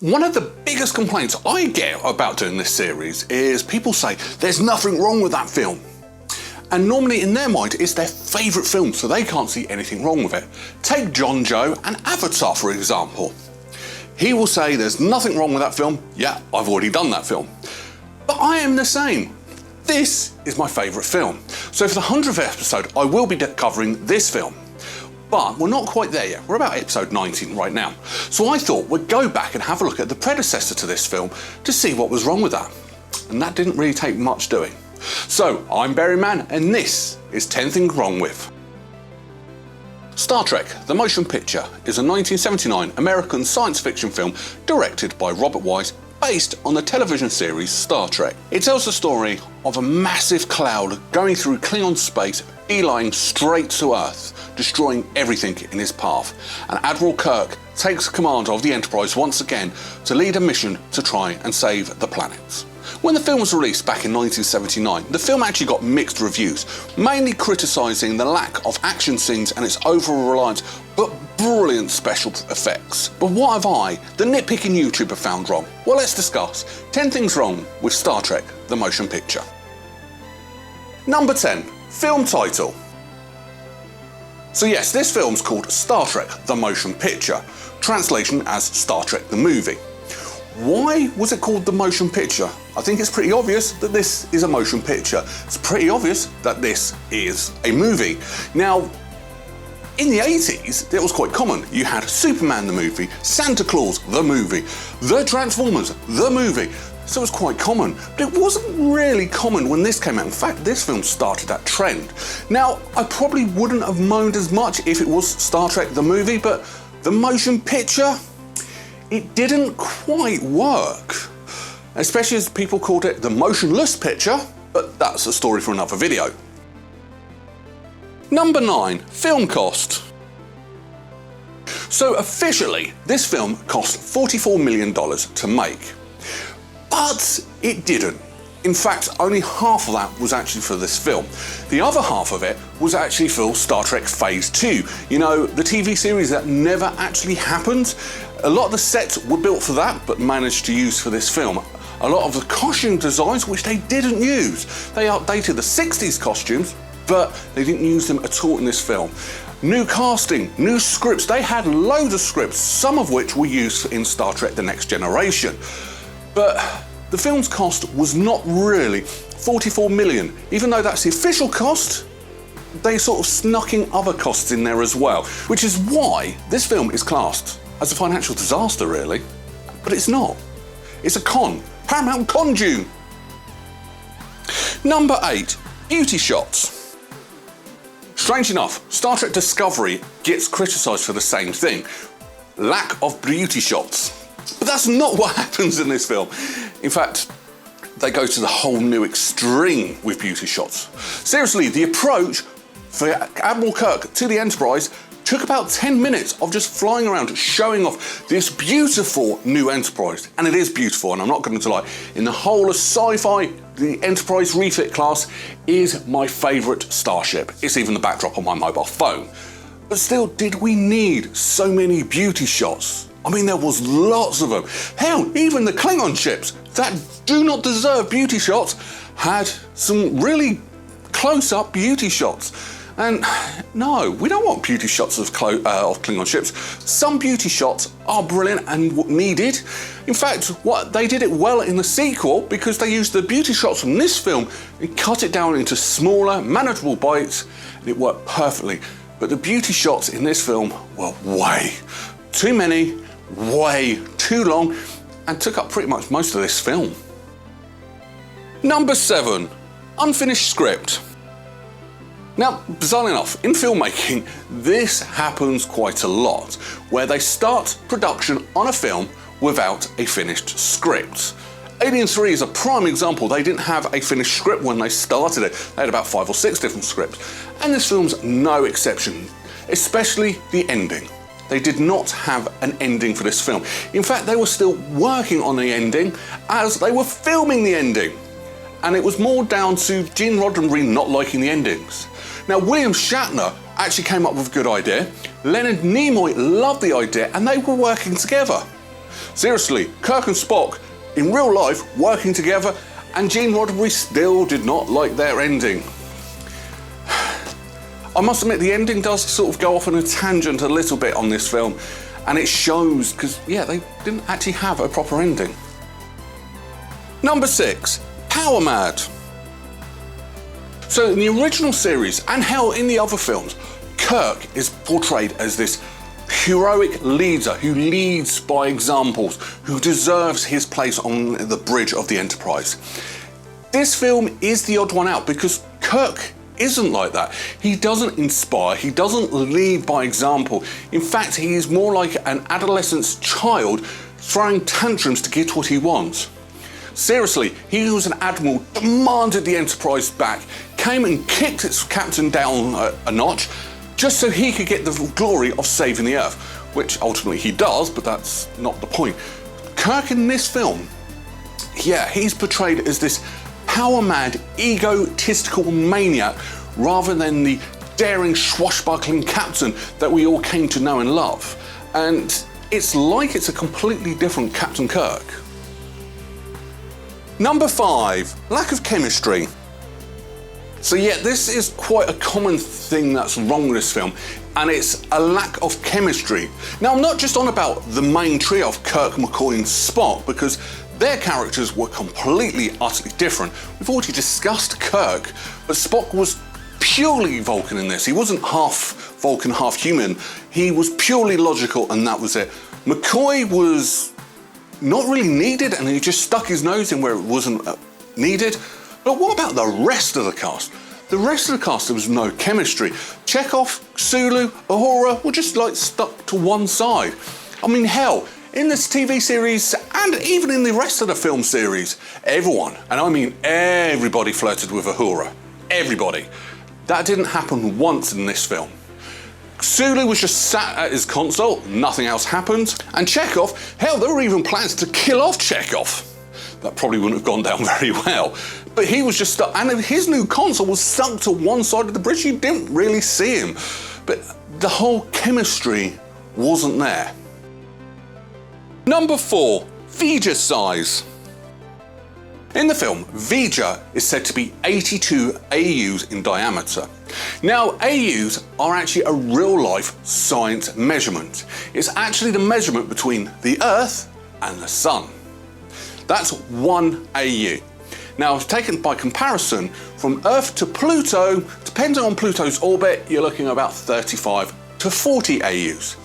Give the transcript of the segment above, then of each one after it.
One of the biggest complaints I get about doing this series is people say there's nothing wrong with that film. And normally in their mind it's their favourite film, so they can't see anything wrong with it. Take John Joe and Avatar for example. He will say there's nothing wrong with that film. Yeah, I've already done that film. But I am the same. This is my favourite film. So for the 100th episode I will be covering this film. But we're not quite there yet. We're about episode 19 right now. So I thought we'd go back and have a look at the predecessor to this film to see what was wrong with that. And that didn't really take much doing. So I'm Berryman and this is 10 Things Wrong With. Star Trek: The Motion Picture is a 1979 American science fiction film directed by Robert Wise, based on the television series Star Trek. It tells the story of a massive cloud going through Klingon space, beelining straight to Earth, destroying everything in his path. And Admiral Kirk takes command of the Enterprise once again to lead a mission to try and save the planet. When the film was released back in 1979, the film actually got mixed reviews, mainly criticising the lack of action scenes and its over-reliance but brilliant special effects. But what have I, the nitpicking YouTuber, found wrong? Well, let's discuss 10 things wrong with Star Trek: The Motion Picture. Number 10. Film title. So yes, this film's called Star Trek: The Motion Picture, translation as Star Trek the Movie. Why was it called The Motion Picture? I think it's pretty obvious that this is a motion picture. It's pretty obvious that this is a movie. Now, in the 80s, it was quite common. You had Superman the movie, Santa Claus the movie, The Transformers the movie. So it was quite common, but it wasn't really common when this came out. In fact, this film started that trend. Now, I probably wouldn't have moaned as much if it was Star Trek the movie, but the motion picture, it didn't quite work. Especially as people called it the motionless picture, but that's a story for another video. Number 9, film cost. So officially, this film cost $44 million to make. But it didn't. In fact, only half of that was actually for this film. The other half of it was actually for Star Trek Phase 2. You know, the TV series that never actually happened. A lot of the sets were built for that, but managed to use for this film. A lot of the costume designs, which they didn't use. They updated the 60s costumes, but they didn't use them at all in this film. New casting, new scripts. They had loads of scripts, some of which were used in Star Trek The Next Generation. But the film's cost was not really $44 million. Even though that's the official cost, they sort of snuck in other costs in there as well, which is why this film is classed as a financial disaster, really. But it's not. It's a con. Paramount conned you. Number 8, beauty shots. Strange enough, Star Trek Discovery gets criticised for the same thing. Lack of beauty shots. But that's not what happens in this film. In fact, they go to the whole new extreme with beauty shots. Seriously, the approach for Admiral Kirk to the Enterprise took about 10 minutes of just flying around showing off this beautiful new Enterprise. And it is beautiful, and I'm not going to lie. In the whole of sci-fi, the Enterprise refit class is my favourite starship. It's even the backdrop on my mobile phone. But still, did we need so many beauty shots? I mean, there was lots of them. Hell, even the Klingon ships that do not deserve beauty shots had some really close-up beauty shots. And no, we don't want beauty shots of Klingon ships. Some beauty shots are brilliant and needed. In fact, they did it well in the sequel because they used the beauty shots from this film and cut it down into smaller, manageable bites, and it worked perfectly. But the beauty shots in this film were way too many, way too long, and took up pretty much most of this film. Number 7, unfinished script. Now, bizarrely enough, in filmmaking, this happens quite a lot, where they start production on a film without a finished script. Alien 3 is a prime example. They didn't have a finished script when they started it. They had about 5 or 6 different scripts. And this film's no exception, especially the ending. They did not have an ending for this film. In fact, they were still working on the ending as they were filming the ending. And it was more down to Gene Roddenberry not liking the endings. Now, William Shatner actually came up with a good idea. Leonard Nimoy loved the idea and they were working together. Seriously, Kirk and Spock in real life working together, and Gene Roddenberry still did not like their ending. I must admit, the ending does sort of go off on a tangent a little bit on this film, and it shows because, yeah, they didn't actually have a proper ending. Number 6, Power Mad. So in the original series, and hell, in the other films, Kirk is portrayed as this heroic leader who leads by examples, who deserves his place on the bridge of the Enterprise. This film is the odd one out because Kirk isn't like that. He doesn't inspire, he doesn't lead by example. In fact, he is more like an adolescent child throwing tantrums to get what he wants. Seriously, he was an admiral, demanded the Enterprise back, came and kicked its captain down a notch, just so he could get the glory of saving the Earth, which ultimately he does, but that's not the point. Kirk in this film, yeah, he's portrayed as this power-mad, egotistical maniac, rather than the daring, swashbuckling captain that we all came to know and love. And it's like it's a completely different Captain Kirk. Number 5, lack of chemistry. So yeah, this is quite a common thing that's wrong with this film, and it's a lack of chemistry. Now, I'm not just on about the main trio of Kirk, McCoy and Spock, because their characters were completely, utterly different. We've already discussed Kirk, but Spock was purely Vulcan in this. He wasn't half Vulcan, half human. He was purely logical, and that was it. McCoy was not really needed, and he just stuck his nose in where it wasn't needed. But what about the rest of the cast? The rest of the cast, there was no chemistry. Chekhov, Sulu, Uhura were just like stuck to one side. I mean, hell, in this TV series and even in the rest of the film series, everyone, and I mean everybody, flirted with Uhura. Everybody. That didn't happen once in this film. Sulu was just sat at his console, nothing else happened. And Chekhov, hell, there were even plans to kill off Chekhov. That probably wouldn't have gone down very well. But he was just stuck, and his new console was stuck to one side of the bridge. You didn't really see him. But the whole chemistry wasn't there. Number 4, V'ger size. In the film, V'ger is said to be 82 AUs in diameter. Now, AUs are actually a real-life science measurement. It's actually the measurement between the Earth and the Sun. That's 1 AU. Now, taken by comparison, from Earth to Pluto, depending on Pluto's orbit, you're looking at about 35 to 40 AUs.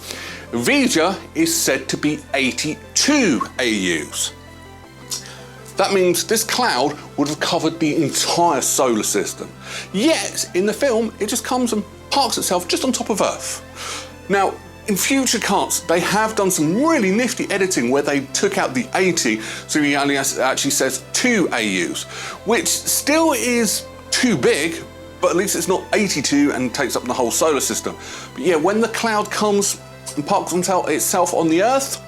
V'ger is said to be 82 AUs. That means this cloud would have covered the entire solar system. Yet, in the film, it just comes and parks itself just on top of Earth. Now, in future cuts, they have done some really nifty editing where they took out the 80, so he only actually says 2 AUs, which still is too big, but at least it's not 82 and takes up the whole solar system. But yeah, when the cloud comes and parks itself on the Earth,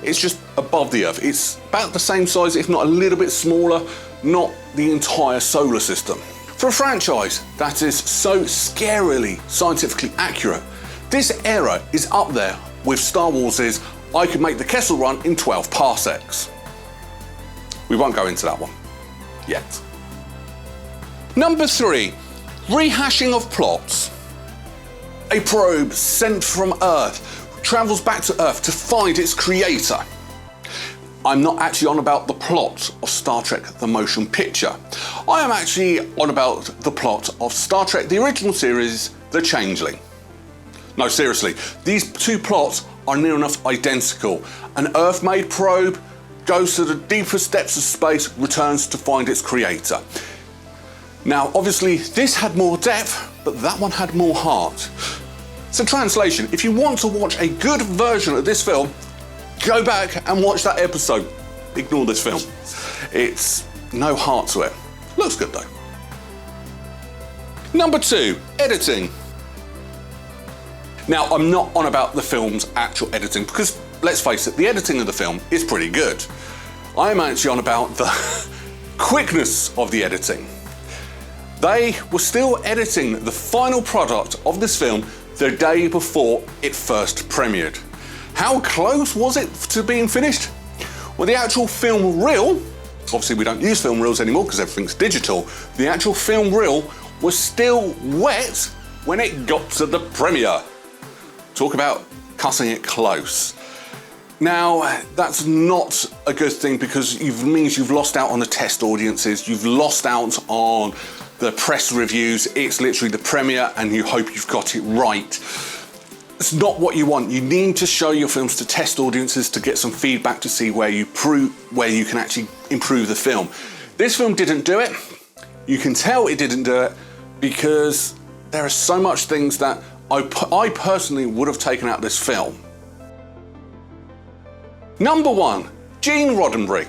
it's just above the Earth. It's about the same size, if not a little bit smaller, not the entire solar system. For a franchise that is so scarily scientifically accurate, this era is up there with Star Wars's I could make the Kessel Run in 12 parsecs. We won't go into that one yet. Number 3, Rehashing of Plots. A probe sent from Earth travels back to Earth to find its creator. I'm not actually on about the plot of Star Trek the Motion Picture. I am actually on about the plot of Star Trek the original series, The Changeling. No, seriously, these two plots are near enough identical. An Earth-made probe goes to the deepest depths of space, returns to find its creator. Now, obviously, this had more depth, but that one had more heart. So, translation, if you want to watch a good version of this film, go back and watch that episode. Ignore this film. It's no heart to it. Looks good though. Number 2, editing. Now, I'm not on about the film's actual editing because, let's face it, the editing of the film is pretty good. I'm actually on about the quickness of the editing. They were still editing the final product of this film the day before it first premiered. How close was it to being finished? Well, the actual film reel, obviously we don't use film reels anymore because everything's digital, the actual film reel was still wet when it got to the premiere. Talk about cutting it close. Now, that's not a good thing because it means you've lost out on the test audiences, you've lost out on the press reviews. It's literally the premiere and you hope you've got it right. It's not what you want. You need to show your films to test audiences to get some feedback to see where you can actually improve the film. This film didn't do it. You can tell it didn't do it because there are so much things that I personally would have taken out of this film. Number 1, Gene Roddenberry.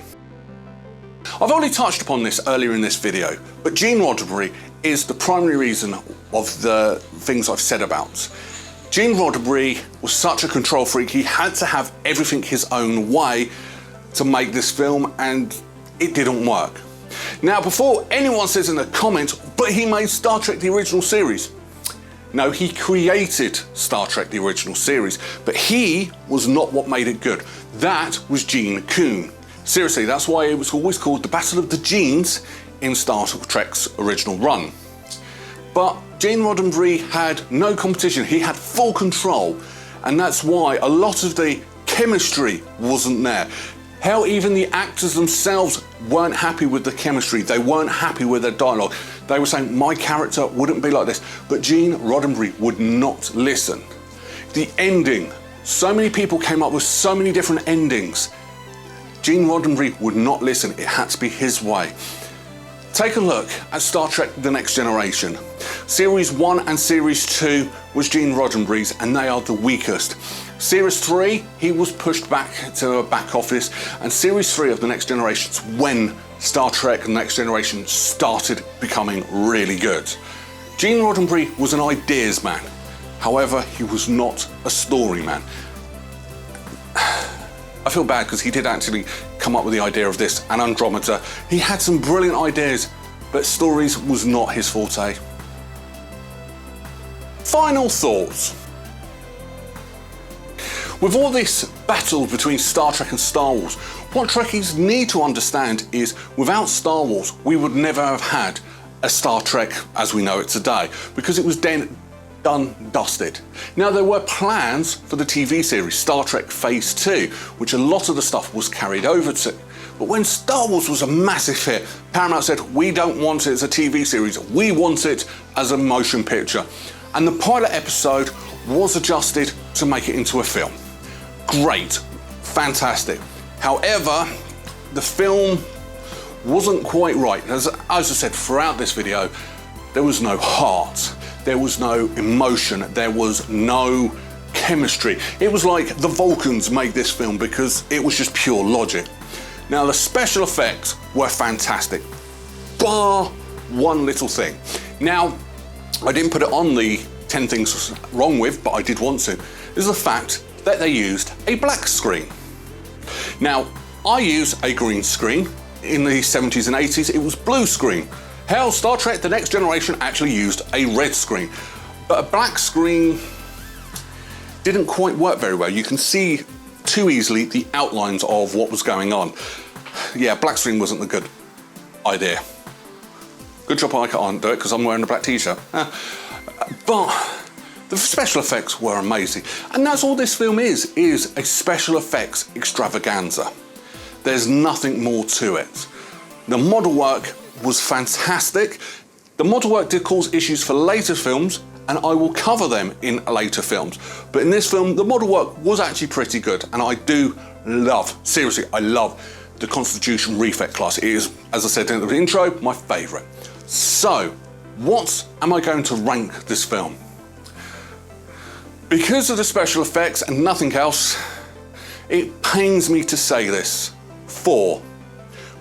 I've already touched upon this earlier in this video, but Gene Roddenberry is the primary reason of the things I've said about. Gene Roddenberry was such a control freak, he had to have everything his own way to make this film, and it didn't work. Now, before anyone says in the comments, but he made Star Trek the original series. No, he created Star Trek the original series, but he was not what made it good. That was Gene Coon. Seriously, that's why it was always called the Battle of the Genes in Star Trek's original run. But Gene Roddenberry had no competition, he had full control, and that's why a lot of the chemistry wasn't there. Hell, even the actors themselves weren't happy with the chemistry, they weren't happy with their dialogue. They were saying, my character wouldn't be like this, but Gene Roddenberry would not listen. The ending, so many people came up with so many different endings. Gene Roddenberry would not listen, it had to be his way. Take a look at Star Trek The Next Generation. Series 1 and Series 2 was Gene Roddenberry's, and they are the weakest. Series 3, he was pushed back to a back office, and Series 3 of The Next Generation is when Star Trek The Next Generation started becoming really good. Gene Roddenberry was an ideas man, however, he was not a story man. I feel bad because he did actually come up with the idea of this and Andromeda. He had some brilliant ideas, but stories was not his forte. Final thoughts. With all this battle between Star Trek and Star Wars, what Trekkies need to understand is without Star Wars, we would never have had a Star Trek as we know it today, because it was then done, dusted. Now, there were plans for the TV series Star Trek Phase 2, which a lot of the stuff was carried over to. But when Star Wars was a massive hit, Paramount said, we don't want it as a TV series, we want it as a motion picture. And the pilot episode was adjusted to make it into a film. Great, fantastic. However, the film wasn't quite right. As I said throughout this video, there was no heart. There was no emotion, there was no chemistry. It was like the Vulcans made this film because it was just pure logic. Now, the special effects were fantastic, bar one little thing. Now, I didn't put it on the 10 things wrong with, but I did want to, is the fact that they used a black screen. Now, I use a green screen. In the 70s and 80s, it was blue screen. Hell, Star Trek The Next Generation actually used a red screen, but a black screen didn't quite work very well. You can see too easily the outlines of what was going on. Yeah, black screen wasn't a good idea. Good job I can't do it because I'm wearing a black t-shirt. But the special effects were amazing. And that's all this film is a special effects extravaganza. There's nothing more to it. The model work was fantastic. The model work did cause issues for later films, and I will cover them in later films. But in this film, the model work was actually pretty good, and I do love, seriously, I love the Constitution Refit class. It is, as I said in the intro, my favourite. So, what am I going to rank this film? Because of the special effects and nothing else, it pains me to say this, 4.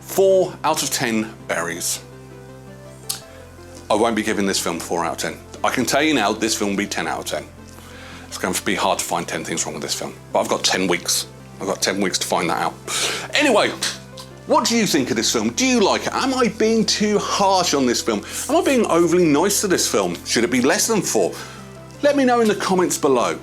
4 out of 10 berries. I won't be giving this film 4 out of 10. I can tell you now, this film will be 10 out of 10. It's going to be hard to find 10 things wrong with this film, but I've got 10 weeks. I've got 10 weeks to find that out. Anyway, what do you think of this film? Do you like it? Am I being too harsh on this film? Am I being overly nice to this film? Should it be less than 4? Let me know in the comments below.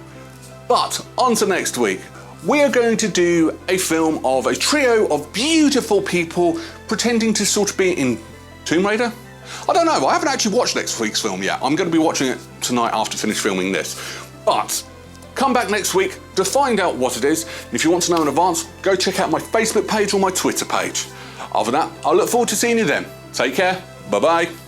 But on to next week. we are going to do a film of a trio of beautiful people pretending to sort of be in Tomb Raider? I don't know, I haven't actually watched next week's film yet. I'm going to be watching it tonight after finish filming this. But come back next week to find out what it is. And if you want to know in advance, go check out my Facebook page or my Twitter page. Other than that, I look forward to seeing you then. Take care, bye-bye.